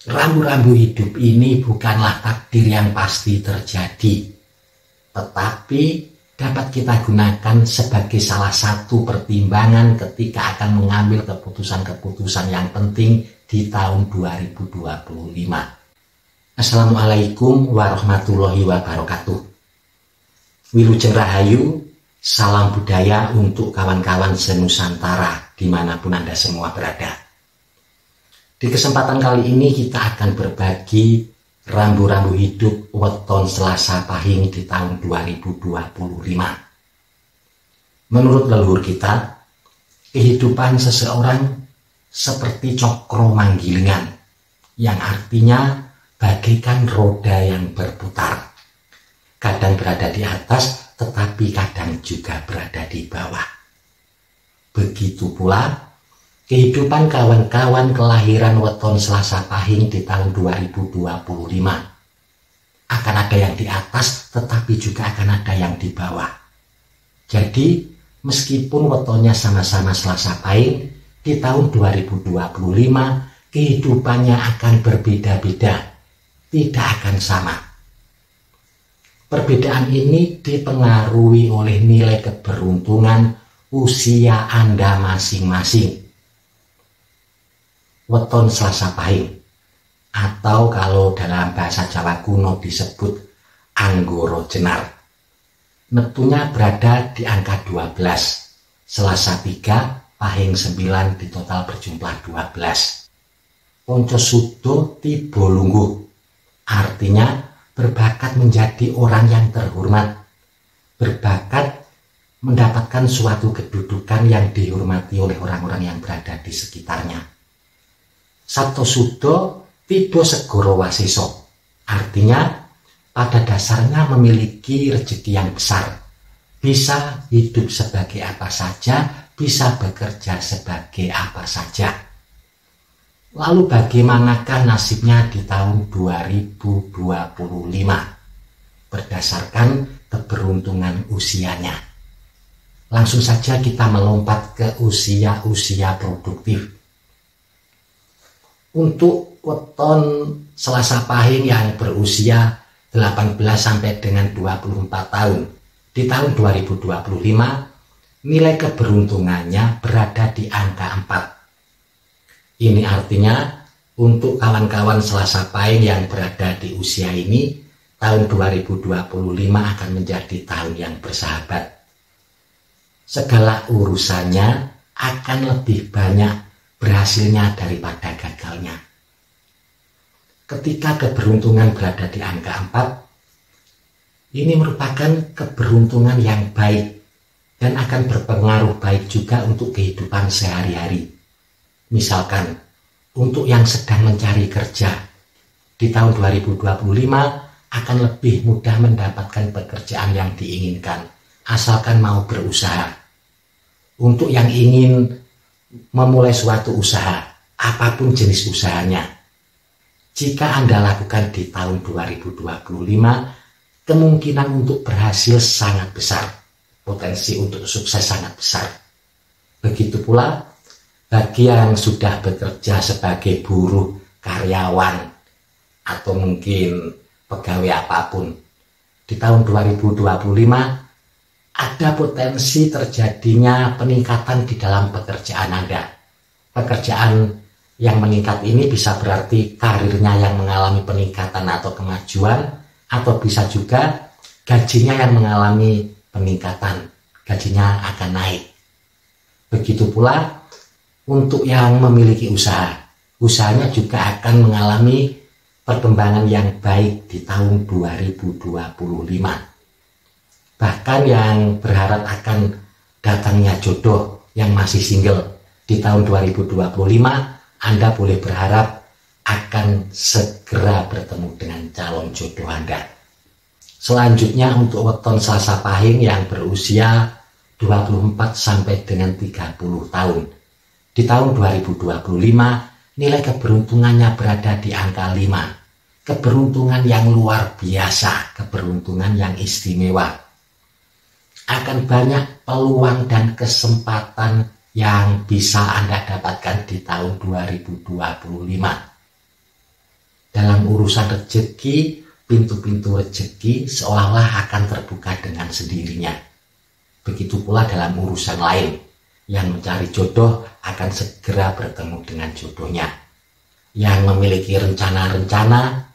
Rambu-rambu hidup ini bukanlah takdir yang pasti terjadi, tetapi dapat kita gunakan sebagai salah satu pertimbangan ketika akan mengambil keputusan-keputusan yang penting di tahun 2025. Assalamualaikum warahmatullahi wabarakatuh. Wilujeng Rahayu, salam budaya untuk kawan-kawan senusantara dimanapun Anda semua berada. Di kesempatan kali ini kita akan berbagi rambu-rambu hidup weton Selasa Pahing di tahun 2025. Menurut leluhur kita, kehidupan seseorang seperti cokro manggilingan, yang artinya bagaikan roda yang berputar. Kadang berada di atas, tetapi kadang juga berada di bawah. Begitu pula kehidupan kawan-kawan kelahiran weton Selasa Pahing di tahun 2025. Akan ada yang di atas, tetapi juga akan ada yang di bawah. Jadi, meskipun wetonnya sama-sama Selasa Pahing, di tahun 2025, kehidupannya akan berbeda-beda, tidak akan sama. Perbedaan ini dipengaruhi oleh nilai keberuntungan usia Anda masing-masing. Weton Selasa Pahing, atau kalau dalam bahasa Jawa kuno disebut Anggoro Jenar, neptunya berada di angka 12, Selasa 3, Pahing 9 di total berjumlah 12. Ponco Sudo Tibo Lungguh, artinya berbakat menjadi orang yang terhormat, berbakat mendapatkan suatu kedudukan yang dihormati oleh orang-orang yang berada di sekitarnya. Sabto Sudo Tibo Segoro Wasiso, artinya pada dasarnya memiliki rezeki yang besar, bisa hidup sebagai apa saja, bisa bekerja sebagai apa saja. Lalu bagaimanakah nasibnya di tahun 2025 berdasarkan keberuntungan usianya? Langsung saja kita melompat ke usia-usia produktif. Untuk weton Selasa Pahing yang berusia 18 sampai dengan 24 tahun di tahun 2025, nilai keberuntungannya berada di angka 4. Ini artinya untuk kawan-kawan Selasa Pahing yang berada di usia ini, tahun 2025 akan menjadi tahun yang bersahabat. Segala urusannya akan lebih banyak berhasilnya daripada gagalnya. Ketika keberuntungan berada di angka 4, ini merupakan keberuntungan yang baik dan akan berpengaruh baik juga untuk kehidupan sehari-hari. Misalkan, untuk yang sedang mencari kerja, di tahun 2025 akan lebih mudah mendapatkan pekerjaan yang diinginkan, asalkan mau berusaha. Untuk yang ingin memulai suatu usaha, apapun jenis usahanya, jika Anda lakukan di tahun 2025, kemungkinan untuk berhasil sangat besar, potensi untuk sukses sangat besar. Begitu pula bagi yang sudah bekerja sebagai buruh, karyawan, atau mungkin pegawai apapun, di tahun 2025 ada potensi terjadinya peningkatan di dalam pekerjaan Anda. Pekerjaan yang meningkat ini bisa berarti karirnya yang mengalami peningkatan atau kemajuan, atau bisa juga gajinya yang mengalami peningkatan, gajinya akan naik. Begitu pula untuk yang memiliki usaha, usahanya juga akan mengalami perkembangan yang baik di tahun 2025. Bahkan yang berharap akan datangnya jodoh yang masih single di tahun 2025, Anda boleh berharap akan segera bertemu dengan calon jodoh Anda. Selanjutnya untuk weton Selasa Pahing yang berusia 24 sampai dengan 30 tahun. Di tahun 2025, nilai keberuntungannya berada di angka 5. Keberuntungan yang luar biasa, keberuntungan yang istimewa. Akan banyak peluang dan kesempatan yang bisa Anda dapatkan di tahun 2025. Dalam urusan rezeki, pintu-pintu rezeki seolah-olah akan terbuka dengan sendirinya. Begitu pula dalam urusan lain, yang mencari jodoh akan segera bertemu dengan jodohnya. Yang memiliki rencana-rencana,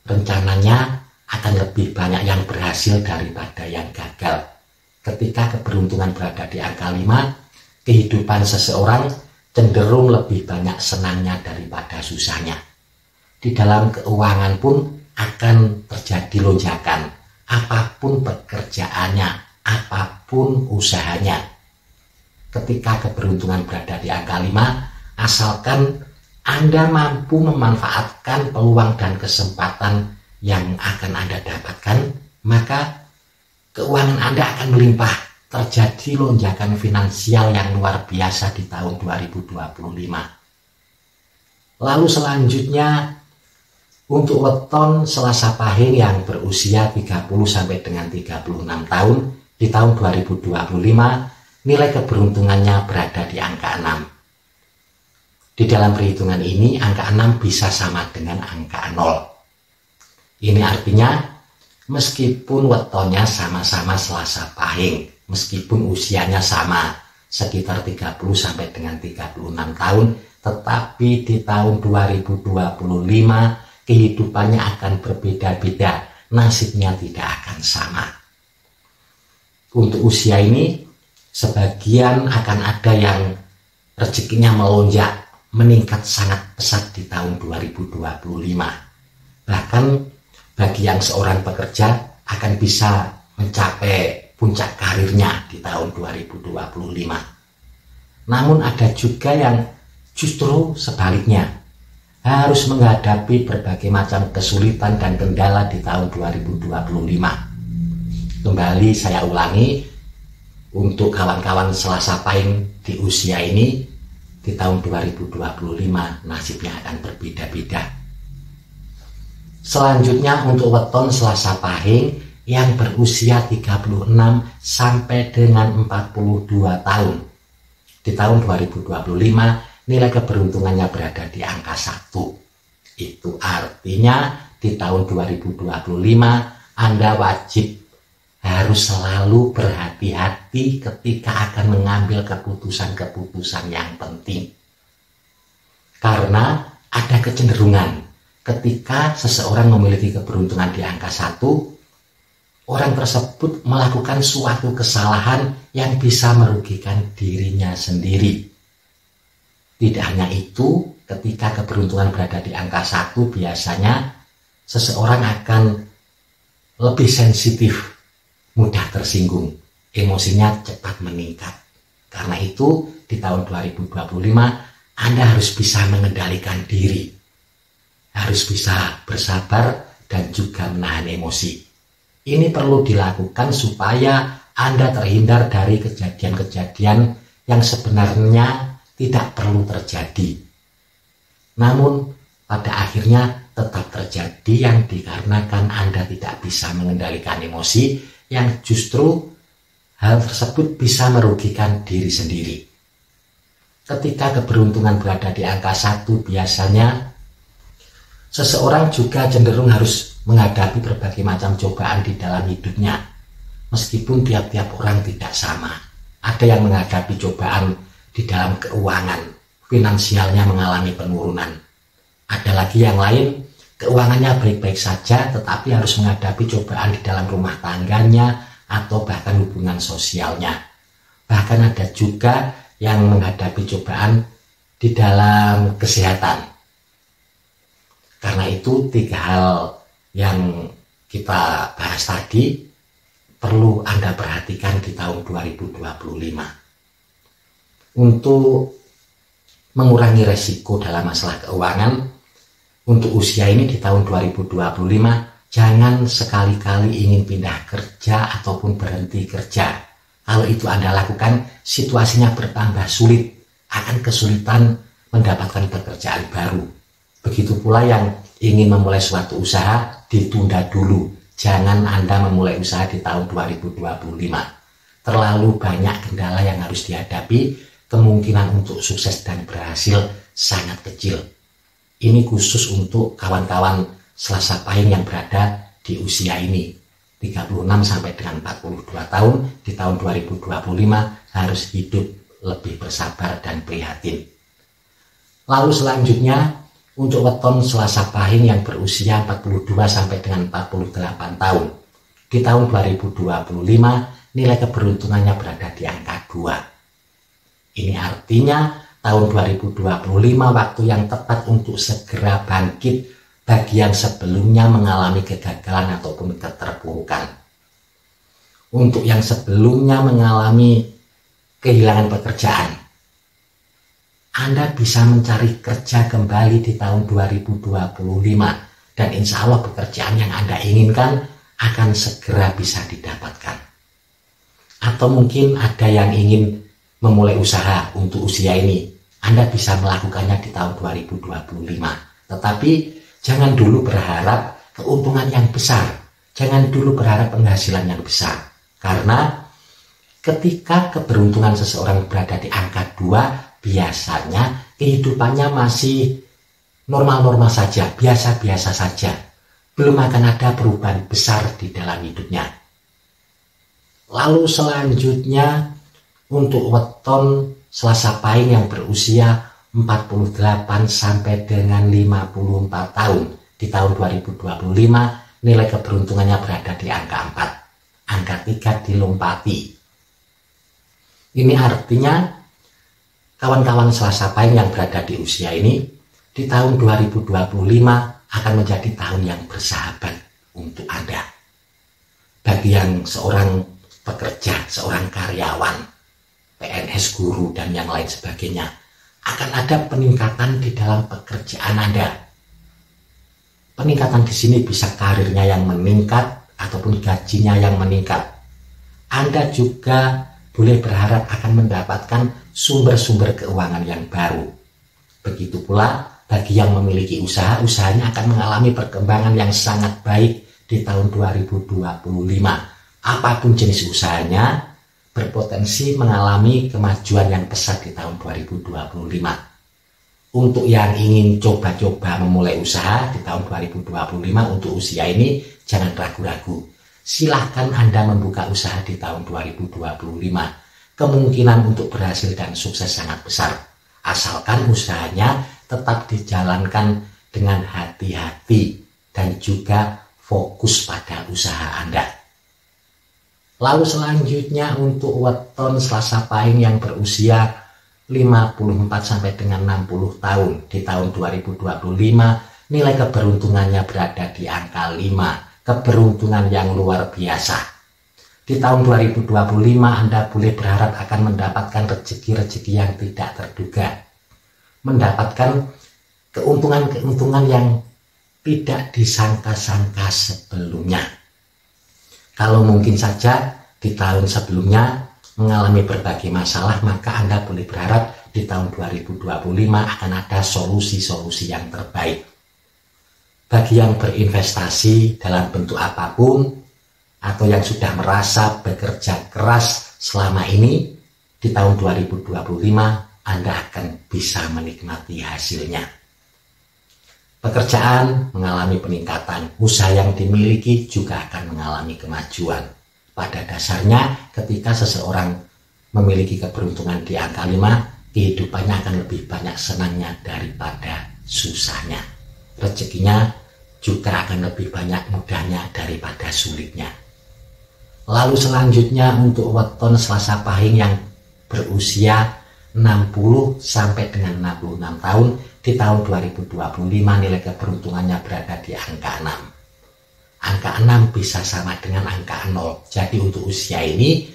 rencananya akan lebih banyak yang berhasil daripada yang gagal. Ketika keberuntungan berada di angka 5, kehidupan seseorang cenderung lebih banyak senangnya daripada susahnya. Di dalam keuangan pun akan terjadi lonjakan, apapun pekerjaannya, apapun usahanya. Ketika keberuntungan berada di angka 5, asalkan Anda mampu memanfaatkan peluang dan kesempatan yang akan Anda dapatkan, maka keuangan Anda akan melimpah. Terjadi lonjakan finansial yang luar biasa di tahun 2025. Lalu selanjutnya, untuk weton Selasa Pahing yang berusia 30 sampai dengan 36 tahun di tahun 2025, nilai keberuntungannya berada di angka 6. Di dalam perhitungan ini, angka 6 bisa sama dengan angka 0. Ini artinya, meskipun wetonnya sama-sama Selasa Pahing, meskipun usianya sama, sekitar 30 sampai dengan 36 tahun, tetapi di tahun 2025 kehidupannya akan berbeda-beda, nasibnya tidak akan sama. Untuk usia ini, sebagian akan ada yang rezekinya melonjak, meningkat sangat pesat di tahun 2025. Bahkan bagi yang seorang pekerja akan bisa mencapai puncak karirnya di tahun 2025. Namun ada juga yang justru sebaliknya, harus menghadapi berbagai macam kesulitan dan kendala di tahun 2025. Kembali saya ulangi, untuk kawan-kawan Selasa Pahing di usia ini, di tahun 2025 nasibnya akan berbeda-beda. Selanjutnya untuk weton Selasa Pahing yang berusia 36 sampai dengan 42 tahun. Di tahun 2025 nilai keberuntungannya berada di angka 1. Itu artinya di tahun 2025 Anda wajib harus selalu berhati-hati ketika akan mengambil keputusan-keputusan yang penting. Karena ada kecenderungan ketika seseorang memiliki keberuntungan di angka 1, orang tersebut melakukan suatu kesalahan yang bisa merugikan dirinya sendiri. Tidak hanya itu, ketika keberuntungan berada di angka 1, biasanya seseorang akan lebih sensitif, mudah tersinggung, emosinya cepat meningkat. Karena itu, di tahun 2025, Anda harus bisa mengendalikan diri. Harus bisa bersabar dan juga menahan emosi. Ini perlu dilakukan supaya Anda terhindar dari kejadian-kejadian yang sebenarnya tidak perlu terjadi. Namun pada akhirnya tetap terjadi yang dikarenakan Anda tidak bisa mengendalikan emosi yang justru hal tersebut bisa merugikan diri sendiri. Ketika keberuntungan berada di angka 1, biasanya seseorang juga cenderung harus menghadapi berbagai macam cobaan di dalam hidupnya. Meskipun tiap-tiap orang tidak sama. Ada yang menghadapi cobaan di dalam keuangan, finansialnya mengalami penurunan. Ada lagi yang lain, keuangannya baik-baik saja, tetapi harus menghadapi cobaan di dalam rumah tangganya atau bahkan hubungan sosialnya. Bahkan ada juga yang menghadapi cobaan di dalam kesehatan. Karena itu 3 hal yang kita bahas tadi perlu Anda perhatikan di tahun 2025. Untuk mengurangi resiko dalam masalah keuangan, untuk usia ini di tahun 2025, jangan sekali-kali ingin pindah kerja ataupun berhenti kerja. Kalau itu Anda lakukan, situasinya bertambah sulit, akan kesulitan mendapatkan pekerjaan baru. Begitu pula yang ingin memulai suatu usaha, ditunda dulu. Jangan Anda memulai usaha di tahun 2025. Terlalu banyak kendala yang harus dihadapi, kemungkinan untuk sukses dan berhasil sangat kecil. Ini khusus untuk kawan-kawan Selasa Pahing yang berada di usia ini, 36 sampai dengan 42 tahun di tahun 2025 harus hidup lebih bersabar dan prihatin. Lalu selanjutnya untuk weton Selasa Pahing yang berusia 42 sampai dengan 48 tahun di tahun 2025 nilai keberuntungannya berada di angka 2. Ini artinya tahun 2025 waktu yang tepat untuk segera bangkit bagi yang sebelumnya mengalami kegagalan ataupun keterpurukan. Untuk yang sebelumnya mengalami kehilangan pekerjaan, Anda bisa mencari kerja kembali di tahun 2025 dan insya Allah pekerjaan yang Anda inginkan akan segera bisa didapatkan. Atau mungkin ada yang ingin memulai usaha untuk usia ini, Anda bisa melakukannya di tahun 2025. Tetapi jangan dulu berharap keuntungan yang besar, jangan dulu berharap penghasilan yang besar. Karena ketika keberuntungan seseorang berada di angka 2, biasanya kehidupannya masih normal-normal saja, biasa-biasa saja. Belum akan ada perubahan besar di dalam hidupnya. Lalu selanjutnya untuk weton Selasa Pahing yang berusia 48 sampai dengan 54 tahun di tahun 2025 nilai keberuntungannya berada di angka 4. Angka 3 dilompati. Ini artinya kawan-kawan Selasa Pahing yang berada di usia ini di tahun 2025 akan menjadi tahun yang bersahabat untuk Anda. Bagi yang seorang pekerja, seorang karyawan, PNS, guru, dan yang lain sebagainya, akan ada peningkatan di dalam pekerjaan Anda. Peningkatan di sini bisa karirnya yang meningkat ataupun gajinya yang meningkat. Anda juga boleh berharap akan mendapatkan sumber-sumber keuangan yang baru. Begitu pula bagi yang memiliki usaha, usahanya akan mengalami perkembangan yang sangat baik di tahun 2025. Apapun jenis usahanya, berpotensi mengalami kemajuan yang pesat di tahun 2025. Untuk yang ingin coba-coba memulai usaha di tahun 2025 untuk usia ini, jangan ragu-ragu. Silahkan Anda membuka usaha di tahun 2025. Kemungkinan untuk berhasil dan sukses sangat besar. Asalkan usahanya tetap dijalankan dengan hati-hati dan juga fokus pada usaha Anda. Lalu selanjutnya untuk weton Selasa Pahing yang berusia 54 sampai dengan 60 tahun di tahun 2025 nilai keberuntungannya berada di angka 5, keberuntungan yang luar biasa. Di tahun 2025 Anda boleh berharap akan mendapatkan rezeki-rezeki yang tidak terduga, mendapatkan keuntungan-keuntungan yang tidak disangka-sangka sebelumnya. Kalau mungkin saja di tahun sebelumnya mengalami berbagai masalah, maka Anda boleh berharap di tahun 2025 akan ada solusi-solusi yang terbaik. Bagi yang berinvestasi dalam bentuk apapun, atau yang sudah merasa bekerja keras selama ini, di tahun 2025 Anda akan bisa menikmati hasilnya. Pekerjaan mengalami peningkatan, usaha yang dimiliki juga akan mengalami kemajuan. Pada dasarnya, ketika seseorang memiliki keberuntungan di angka 5, kehidupannya akan lebih banyak senangnya daripada susahnya. Rezekinya juga akan lebih banyak mudahnya daripada sulitnya. Lalu selanjutnya untuk weton Selasa Pahing yang berusia 60 sampai dengan 66 tahun di tahun 2025 nilai keberuntungannya berada di angka 6. Angka 6 bisa sama dengan angka 0. Jadi untuk usia ini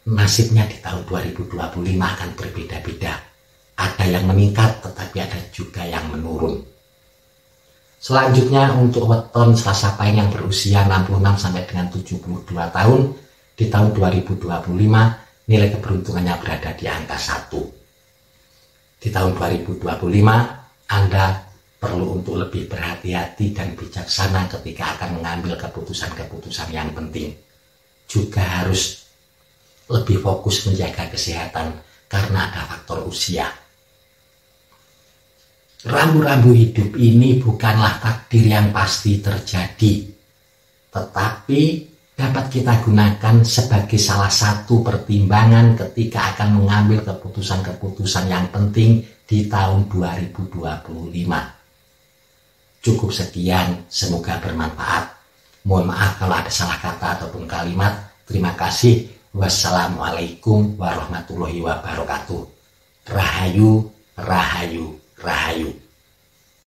nasibnya di tahun 2025 akan berbeda-beda. Ada yang meningkat tetapi ada juga yang menurun. Selanjutnya untuk weton Selasa Pahing yang berusia 66 sampai dengan 72 tahun di tahun 2025 nilai keberuntungannya berada di angka 1. Di tahun 2025 Anda perlu untuk lebih berhati-hati dan bijaksana ketika akan mengambil keputusan-keputusan yang penting. Juga harus lebih fokus menjaga kesehatan karena ada faktor usia. Rambu-rambu hidup ini bukanlah takdir yang pasti terjadi, tetapi dapat kita gunakan sebagai salah satu pertimbangan ketika akan mengambil keputusan-keputusan yang penting di tahun 2025. Cukup sekian, semoga bermanfaat. Mohon maaf kalau ada salah kata ataupun kalimat. Terima kasih. Wassalamualaikum warahmatullahi wabarakatuh. Rahayu, rahayu, rahayu.